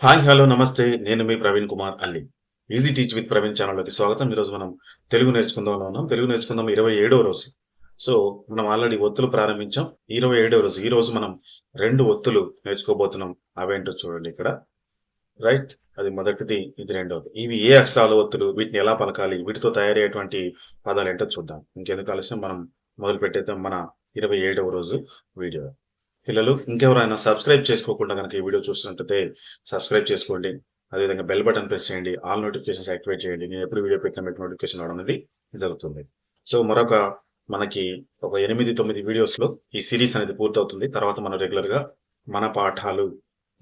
Hi hello నమస్తే నేను మీ ప్రవీణ్ కుమార్ అల్లి ఈజీ టీచ్ విత్ ప్రవీణ్ ఛానల్లోకి స్వాగతం. ఈరోజు మనం తెలుగు నేర్చుకుందాంలో ఉన్నాం. తెలుగు నేర్చుకుందాం 27వ రోజు. సో మనం ఆల్రెడీ ఒత్తులు ప్రారంభించాం. 27వ రోజు. ఈ రోజు మనం రెండు ఒత్తులు నేర్చుకోబోతున్నాం. అవేంటో చూడండి ఇక్కడ. రైట్, అది మొదటిది, ఇది రెండవది. ఇవి ఏ అక్షరాల ఒత్తులు, వీటిని ఎలా పలకాలి, వీటితో తయారయ్యేటువంటి పదాలు ఏంటో చూద్దాం. ఇంకెందుకు ఆలస్యం, మనం మొదలు పెట్టేద్దాం మన 27వ రోజు వీడియో. పిల్లలు, ఇంకెవరైనా సబ్స్క్రైబ్ చేసుకోకుండా కనుక ఈ వీడియో చూస్తున్నట్టయితే సబ్స్క్రైబ్ చేసుకోండి. అదేవిధంగా బెల్ బటన్ ప్రెస్ చేయండి, ఆల్ నోటిఫికేషన్స్ యాక్టివేట్ చేయండి. నేను ఎప్పుడు వీడియో పెట్టిన మీకు నోటిఫికేషన్ రావడం అనేది జరుగుతుంది. సో మరొక మనకి ఒక 8-9 వీడియోస్లో ఈ సిరీస్ అనేది పూర్తవుతుంది. తర్వాత మనం రెగ్యులర్గా మన పాఠాలు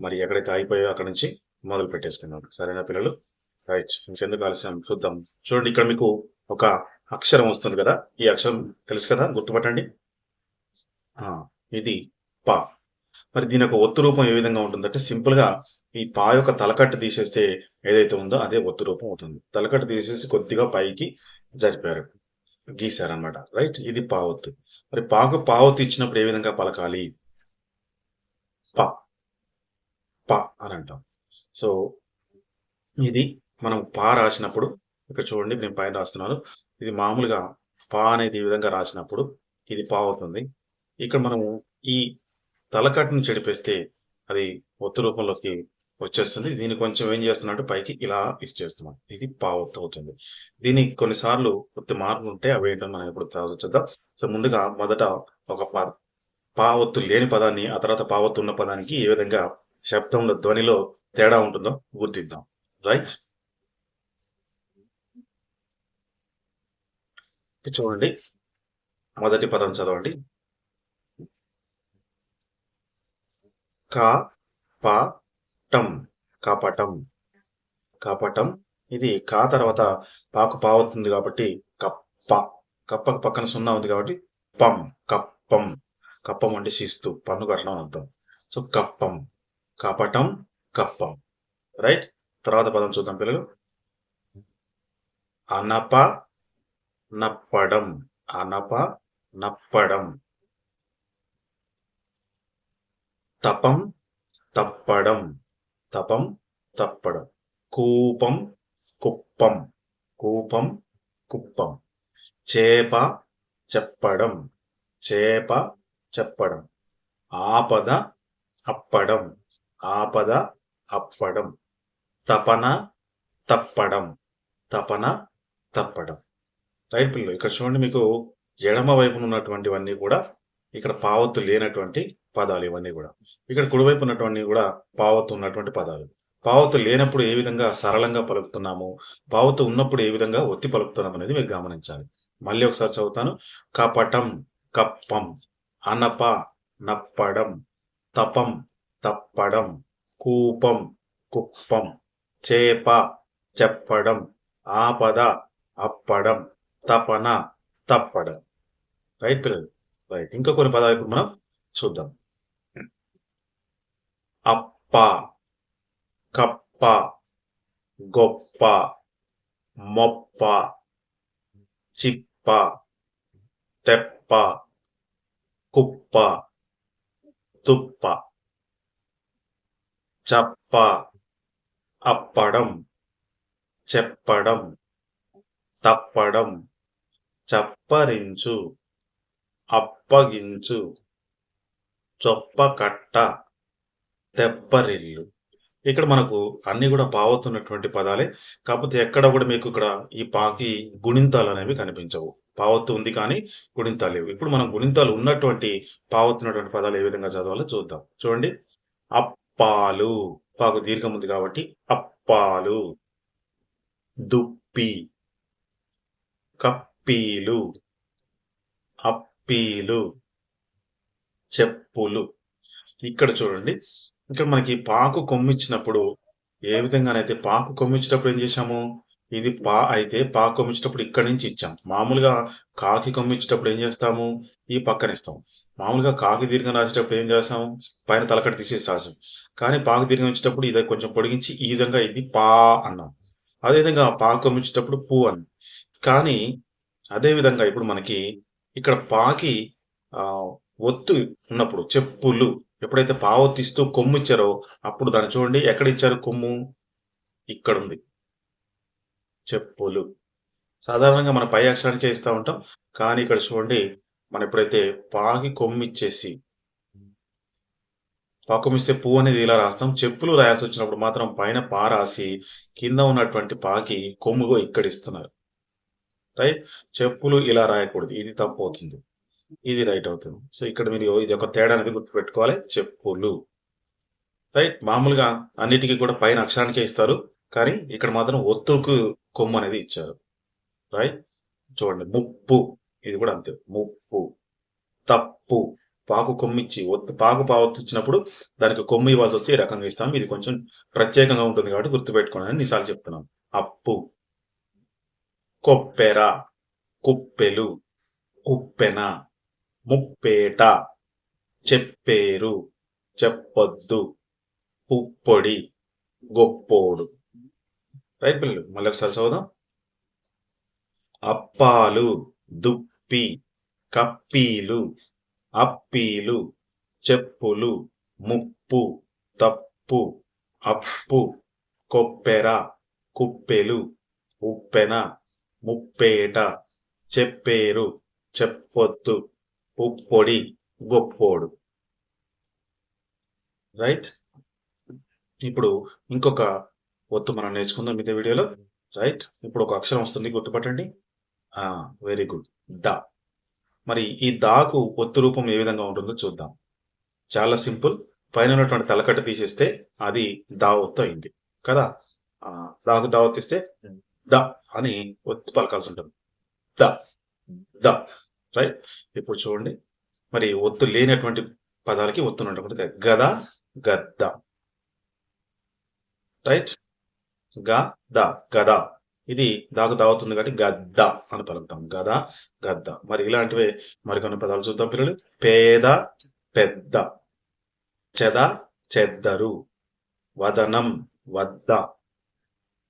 మరి ఎక్కడైతే అయిపోయాయో అక్కడ నుంచి మొదలు పెట్టేసుకున్నాం. సరేనా పిల్లలు? రైట్, ఇంకెందుకు ఆలస్యం చూద్దాం. చూడండి, ఇక్కడ మీకు ఒక అక్షరం వస్తుంది కదా. ఈ అక్షరం తెలుసు కదా, గుర్తుపట్టండి. ఇది పా. మరి దీని యొక్క ఒత్తు రూపం ఏ విధంగా ఉంటుందంటే, సింపుల్ గా ఈ పా యొక్క తలకట్టు తీసేస్తే ఏదైతే ఉందో అదే ఒత్తు రూపం అవుతుంది. తలకట్టు తీసేసి కొద్దిగా పైకి జరిపారు, గీశారనమాట. రైట్, ఇది పా ఒత్తు. మరి పాకు పా ఒత్తు ఇచ్చినప్పుడు ఏ విధంగా పలకాలి? పా పా అని అంటాం. సో ఇది మనం పా రాసినప్పుడు, ఇక్కడ చూడండి నేను పైన రాస్తున్నాను. ఇది మామూలుగా పా అనేది ఈ విధంగా రాసినప్పుడు ఇది పా అవుతుంది. ఇక్కడ మనము ఈ తలకట్టును చెడిపేస్తే అది ఒత్తు రూపంలోకి వచ్చేస్తుంది. దీన్ని కొంచెం ఏం చేస్తున్నట్టు పైకి ఇలా ఇచ్చేస్తున్నాం. ఇది పా ఒత్తు అవుతుంది. దీనికి కొన్నిసార్లు ఒత్తి మార్పులు ఉంటే అవి ఏంటో మనం ఇప్పుడు చూద్దాం. సో ముందుగా మొదట ఒక పా ఒత్తు లేని పదాన్ని, ఆ తర్వాత పా ఒత్తు ఉన్న పదానికి ఏ విధంగా శబ్దంలో, ధ్వనిలో తేడా ఉంటుందో గుర్తిద్దాం. రైట్, చూడండి, మొదటి పదం చదవండి. కపటం. కపటం. కపటం. ఇది కా తర్వాత పాకు పావుతుంది కాబట్టి కప్ప. కప్పకు పక్కన సున్నా ఉంది కాబట్టి పం. కప్పం. కప్పం అంటే శిస్తు, పన్ను కట్టడం అర్థం. సో కప్పం, కపటం, కప్పం. రైట్, తర్వాత పదం చూద్దాం పిల్లలు. అనప నప్పడం. అనప నప్పడం. తపం తప్పడం. తపం తప్పడం. కూపం కుప్పం. కూపం కుప్పం. చేప చెప్పడం. చేప చెప్పడం. ఆపద అప్పడం. ఆపద అప్పడం. తపన తప్పడం. తపన తప్పడం. రైట్ పిల్లలు, ఇక్కడ చూడండి, మీకు ఎడమ వైపున ఉన్నటువంటివన్నీ కూడా ఇక్కడ పావత్తు లేనటువంటి పదాలు. ఇవన్నీ కూడా ఇక్కడ కుడివైపు ఉన్నటువంటి కూడా పావత్తు ఉన్నటువంటి పదాలు. పావత్తు లేనప్పుడు ఏ విధంగా సరళంగా పలుకుతున్నాము, పావత్తు ఉన్నప్పుడు ఏ విధంగా ఒత్తి పలుకుతున్నాం అనేది మీరు గమనించాలి. మళ్ళీ ఒకసారి చదువుతాను. కపటం కప్పం. అనప నప్పడం. తపం తప్పడం. కూపం కుప్పం. చేప చెప్పడం. ఆపద అప్పడం. తపన తప్పడం. రైట్ పిల్లలు? రైట్, ఇంకా కొన్ని పదాలు ఇప్పుడు మనం చూద్దాం. అప్ప, కప్ప, గొప్ప, మొప్ప, చిప్ప, తెప్ప, కుప్ప, తుప్ప, చప్ప, అప్పడం, చెప్పడం, తప్పడం, చప్పరించు, అప్పగించు, చొప్పకట్ట, తెప్పరిల్లు. ఇక్కడ మనకు అన్ని కూడా పావొత్తున్నటువంటి పదాలే. కాకపోతే ఎక్కడ కూడా మీకు ఇక్కడ ఈ పాకి గుణింతాలు అనేవి కనిపించవు. పావొత్తు ఉంది కానీ గుణింతాలు లేవు. ఇప్పుడు మనం గుణింతాలు ఉన్నటువంటి పావొత్తున్నటువంటి పదాలు ఏ విధంగా చదవాలో చూద్దాం. చూడండి, అప్పాలు. పాకు దీర్ఘం ఉంది కాబట్టి అప్పాలు. దుప్పి, కప్పీలు, అప్పీలు, చెప్పులు. ఇక్కడ చూడండి, ఇక్కడ మనకి పాకు కొమ్మిచ్చినప్పుడు ఏ విధంగానైతే పాకు కొమ్మిచ్చినప్పుడు ఏం చేశాము, ఇది పా అయితే పా కొమ్మిచ్చేటప్పుడు ఇక్కడి నుంచి ఇచ్చాం. మామూలుగా కాకి కొమ్మిచ్చేటప్పుడు ఏం చేస్తాము, ఈ పక్కన ఇస్తాం. మామూలుగా కాకి దీర్ఘం రాసేటప్పుడు ఏం చేస్తాము, పైన తలకట్టు తీసేసి రాసాం. కానీ పాకు దీర్ఘం ఇచ్చేటప్పుడు ఇది కొంచెం పొడిగించి ఈ విధంగా ఇది పా అన్నాం. అదేవిధంగా పాకు కొమ్మిచ్చేటప్పుడు పూ అన్నాం. కానీ అదేవిధంగా ఇప్పుడు మనకి ఇక్కడ పాకి ఒత్తు ఉన్నప్పుడు చెప్పులు ఎప్పుడైతే పావొత్తు ఇస్తూ కొమ్ము ఇచ్చారో అప్పుడు దాన్ని చూడండి ఎక్కడ ఇచ్చారు కొమ్ము? ఇక్కడుంది. చెప్పులు. సాధారణంగా మనం పై అక్షరానికే ఇస్తా ఉంటాం. కానీ ఇక్కడ చూడండి మనం ఎప్పుడైతే పాకి కొమ్మిచ్చేసి పాకొమ్మిస్తే పు అనేది ఇలా రాస్తాం. చెప్పులు రాయాల్సొచ్చినప్పుడు మాత్రం పైన పా రాసి కింద ఉన్నటువంటి పాకి కొమ్ముగో ఇక్కడ ఇస్తున్నారు. రైట్? చెప్పులు ఇలా రాయకూడదు. ఇది తప్పవుతుంది. ఇది రైట్ అవుతుంది. సో, ఇక్కడ మీరు ఇది ఒక తేడా అనేది గుర్తుపెట్టుకోవాలి. చెప్పులు. రైట్? మామూలుగా అన్నిటికి కూడా పైన అక్షరానికే ఇస్తారు. కానీ ఇక్కడ మాత్రం ఒత్తుకు కొమ్ము అనేది ఇచ్చారు. రైట్? చూడండి ముప్పు. ఇది కూడా అంతే. ముప్పు. తప్పు. పాకు కొమ్మిచ్చి పాకు పావొత్తు ఇచ్చినప్పుడు దానికి కొమ్ము ఇవ్వాల్సొస్తే ఈ రకంగా ఇస్తాం. ఇది కొంచెం ప్రత్యేకంగా ఉంటుంది కాబట్టి గుర్తుపెట్టుకోండి అని ఎన్నిసార్లు చెప్తున్నాను. అప్పు. కొప్పెర. కుప్పెలు. ఉప్పెన. ముప్పేట. చెప్పేరు. చెప్పొద్దు. పుప్పొడి. గొప్పోడు. రైట్ పిల్లలు? మళ్ళీ ఒకసారి చదువుదాం. అప్పాలు. దుప్పి. కప్పీలు. అప్పీలు. చెప్పులు. ముప్పు. తప్పు. అప్పు. కొప్పెర. కుప్పెలు. ఉప్పెన. ముప్పేట. చెప్పేరు. చెప్పొద్దు. పుప్పొడి. గొప్పోడు. రైట్? ఇప్పుడు ఇంకొక ఒత్తు మనం నేర్చుకుందాం ఇదే వీడియోలో. రైట్? ఇప్పుడు ఒక అక్షరం వస్తుంది గుర్తుపట్టండి. Very good. ద. మరి ఈ దాకు ఒత్తు రూపం ఏ విధంగా ఉంటుందో చూద్దాం. చాలా సింపుల్. పైన ఉన్నటువంటి తలకట్ట తీసేస్తే అది దా ఒత్తు అయింది కదా. దాకు దా ఒత్తిస్తే ద అని ఒత్తు పలకాల్సి ఉంటుంది. The the. రైట్? ఇప్పుడు చూడండి మరి ఒత్తు లేనటువంటి పదాలకి ఒత్తులు ఉండకూడదు. గద, గద్ద. రైట్? గద, గద. ఇది దాకు దావుతుంది కాబట్టి గద్ద అని పలుకుతాం. గద, గద్ద. మరి ఇలాంటివే మరికొన్ని పదాలు చూద్దాం పిల్లలు. పేద, పెద్ద. చెద, చెద్దరు. వదనం, వద్ద.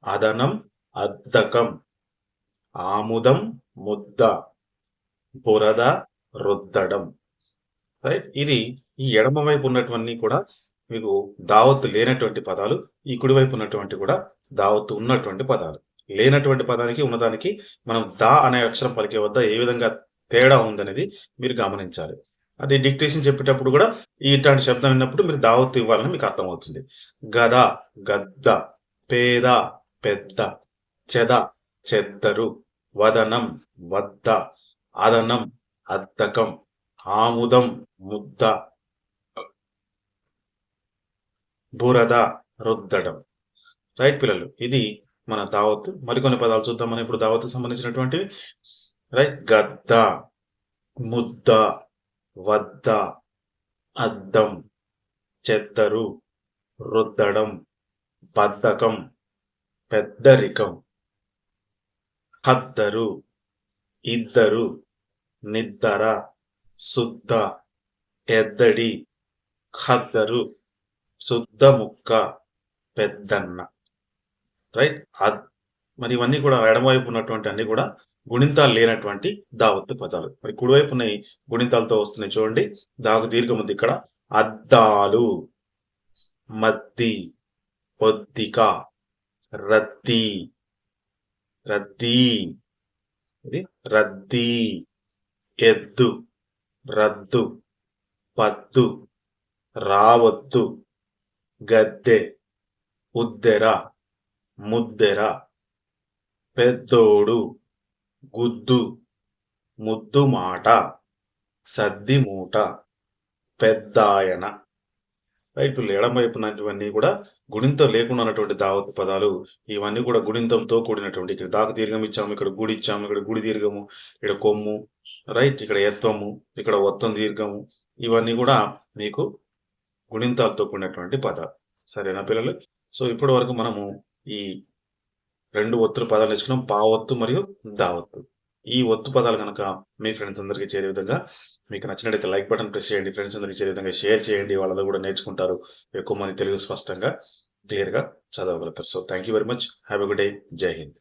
అదనం, అద్దకం. ఆముదం, ముద్ద. బురద, రుద్దడం. రైట్? ఇది ఈ ఎడమ వైపు ఉన్నటువంటి కూడా మీకు దావత్తు లేనటువంటి పదాలు. ఈ కుడివైపు ఉన్నటువంటి కూడా దావత్తు ఉన్నటువంటి పదాలు. లేనటువంటి పదానికి ఉన్నదానికి మనం దా అనే అక్షరం పలికే వద్ద ఏ విధంగా తేడా ఉందనేది మీరు గమనించాలి. అది డిక్టేషన్ చెప్పేటప్పుడు కూడా ఇట్లాంటి శబ్దం విన్నప్పుడు మీరు దావత్తు ఇవ్వాలని మీకు అర్థమవుతుంది. గద, గద్ద. పేద, పెద్ద. చెద, చెద్దరు. వదనం, వద్ద. అదనం, అద్దకం. ఆముదం, ముద్ద. బురద, రుద్దడం. రైట్ పిల్లలు? ఇది మన దావత్తు. మరికొన్ని పదాలు చూద్దాం మనం ఇప్పుడు దావత్తు సంబంధించినటువంటివి. రైట్? గద్ద, ముద్ద, వద్ద, అద్దం, చెద్దరు, రుద్దడం, బద్ధకం, పెద్దరికం, హద్దరు, ఇద్దరు, నిద్దర, శుద్ధ, ఎద్దడి, ఖద్దరు, శుద్ధ ముక్క, పెద్దన్న. రైట్? మరి ఇవన్నీ కూడా ఎడమవైపు ఉన్నటువంటి అన్ని కూడా గుణింతాలు లేనటువంటి దావత్తు పదాలు. మరి కుడివైపు ఉన్నాయి గుణింతాలతో వస్తున్నాయి చూడండి. దాకు దీర్ఘం ఉంది ఇక్కడ. అద్దాలు, మద్ది, పొద్దిక, రద్దీ, రద్దీ. ఇది రద్దీ. ఎద్దు, రద్దు, పద్దు, రావద్దు, గద్దె, ఉద్దెర, ముద్దెర, పెద్దోడు, గుద్దు, ముద్దు మాట, సద్ది మూట, పెద్దాయన. రైట్? ఎడమ వైపు ఉన్నటువంటి కూడా గుణింతం లేకుండా ఉన్నటువంటి దావత్తు పదాలు. ఇవన్నీ కూడా గుణింతంతో కూడినటువంటి. ఇక్కడ దాకు దీర్ఘం ఇచ్చాము, ఇక్కడ గుడి ఇచ్చాము, ఇక్కడ గుడి దీర్ఘము, ఇక్కడ కొమ్ము. రైట్? ఇక్కడ ఎత్వము, ఇక్కడ ఒత్తం దీర్ఘము. ఇవన్నీ కూడా మీకు గుణింతాలతో కూడినటువంటి పదాలు. సరేనా పిల్లలు? సో ఇప్పటి వరకు మనము ఈ 2 ఒత్తుల పదాలు నేర్చుకున్నాం. పావొత్తు మరియు దావత్తు. ఈ ఒత్తు పదాలు కనుక మీ ఫ్రెండ్స్ అందరికీ చేరే విధంగా మీకు నచ్చినట్లయితే లైక్ బటన్ ప్రెస్ చేయండి. ఫ్రెండ్స్ అందరికీ చేరే విధంగా షేర్ చేయండి. వాళ్ళలో కూడా నేర్చుకుంటారు. ఎక్కువ మంది తెలుగు స్పష్టంగా క్లియర్గా చదవగలుగుతారు. So thank you very much. Have a good day. జై హింద్.